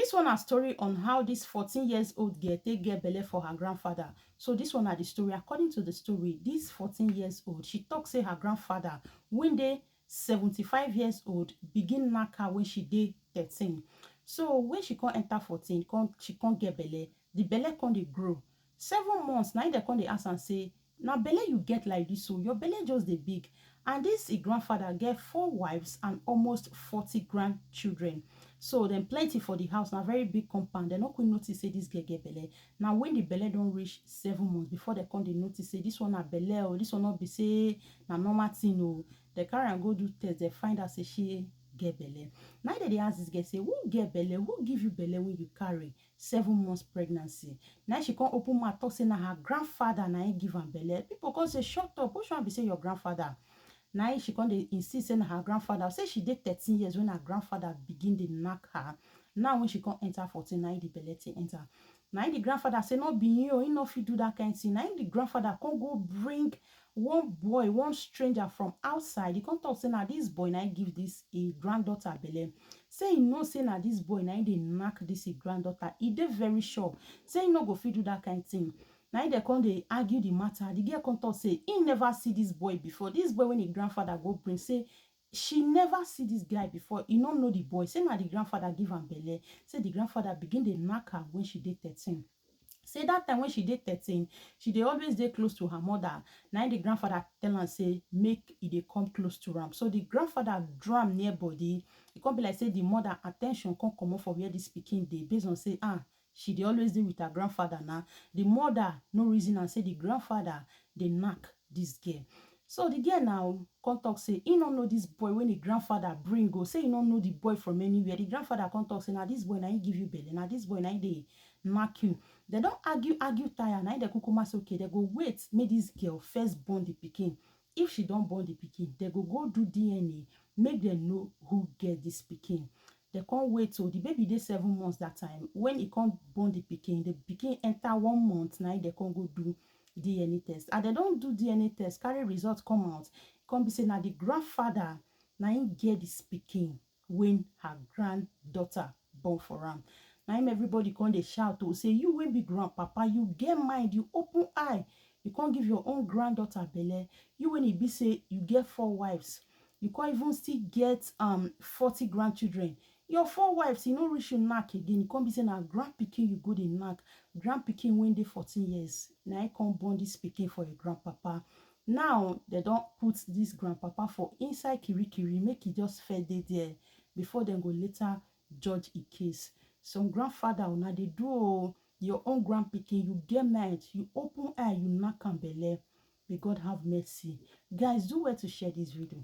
This one a story on how this 14 years old girl take get belle for her grandfather. So this one are the story. According to the story, this 14 years old, she talk say her grandfather, when they 75 years old, begin knack her when she dey 13. So when she can't enter 14, she can't get belle. The belle can't dey grow. 7 months, now they can't dey ask and say, now belle you get like this, so your belle just the big. And this grandfather get 4 wives and almost 40 grandchildren. So then plenty for the house. Now very big compound. They no quick notice say this girl get belle. Now when the belle don't reach 7 months, before they come they notice say this one a belle or this one not be say na normal thing o. They carry and go do test. They find out say she get belle. Now they ask this girl say, who get belle? Who give you belle when you carry 7 months pregnancy? Now she can't open mouth talk say na her grandfather na he give her belle. People come say shut up. Which one be say your grandfather? Now she come dey insist say her grandfather. Say she did 13 years when her grandfather begin to knock her. Now when she come enter 14, now the belle enter. Now the grandfather say no be you, he no fit do that kind of thing. Now the grandfather come go bring one boy, one stranger from outside. He come talk say na this boy now give this a granddaughter belle. Say he know say na this boy now they knock this a granddaughter. He dey very sure. Say he no go fit do that kind of thing. Now they come they argue the matter. The girl come talk say he never see this boy before. This boy when the grandfather go bring say she never see this guy before. He don't know the boy. Say now the grandfather give am belle. Say the grandfather begin to knock her when she did 13. Say that time when she did 13, she dey always dey close to her mother. Now the grandfather tell her say make e dey come close to am. So the grandfather drum near body. It come be like say the mother attention come comot for where this pikin dey based on say she dey always dey with her grandfather now. The mother no reason and say the grandfather dey knock this girl. So the girl now come talk say he no know this boy when the grandfather bring go. Say he no know the boy from anywhere. The grandfather come talk say now this boy now he give you belle. Now this boy now they knock you. They don't argue tire. Now they kukuma say okay, they go wait make this girl first born the pikin. If she don't born the pikin, they go do DNA, make them know who get this pikin. They can't wait till the baby dey 7 months that time. When he can't born the pikin enter 1 month. Now they can't go do DNA test. And they don't do DNA test, carry results come out. Come be say now the grandfather now he get this pikin when her granddaughter born for am. Now him everybody come they shout to say you when be grandpapa, you get mind, you open eye. You can't give your own granddaughter belle. You when it be say you get 4 wives. You can't even still get 40 grandchildren. Your 4 wives, you no reach you knack again. You can't be saying now grandpikin you go the knack. Grandpikin when they 14 years. Now I can't born this pikin for your grandpapa. Now they don't put this grandpapa for inside kirikiri, make it just fair day there before then go later judge a case. Some grandfather now they do your own grandpikin, you get mind, you open eye, you knack and belle. May God have mercy. Guys, do well to share this video.